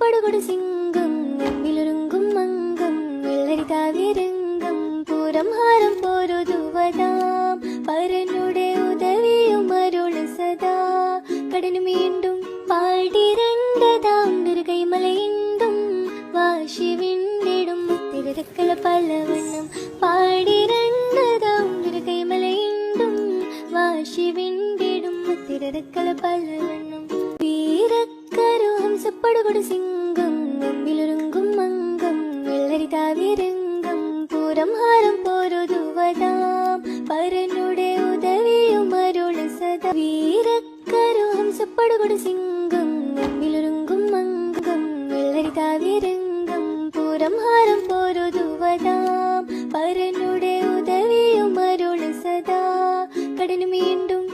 ഹംസപ്പടുകൊടു സിംഗം മുമ്പിലൊരുങ്കും മംഗം വെള്ളരിതാവിരംഗം പൂരം ഹാരം പോരുതുവതാം പരനുടെ ഉദവിയും അരുള് സദാ കടനു വീണ്ടും പാടിരണ്ടതാം ദുർഗൈമലയിണ്ടും വാശി വിണ്ടിടും തിരക്കല പലവണ്ണം പാടിരണ്ടതാം ദുർഗൈമലയിണ്ടും വാശി വിണ്ടിടും തിരക്കല പലവണ്ണം വീരക്കരു ഹംസപ്പടുകൊടു സിംഗം മുമ്പിലൊരുങ്കും മംഗം വെള്ളരിതാവിരംഗം പൂരം ഹാരം പോരുതുവതാം പരനുടെ ഉദവിയും അരുള് സദാ വീരക്കരു ഹംസപ്പടുകൊടു സിംഗം മുമ്പിലൊരുങ്കും മംഗം വെള്ളരിതാവിരംഗം പൂരം ഹാരം പോരുതുവതാം പരനുടെ ഉദവിയും അരുള് സദാ കടനു വീണ്ടും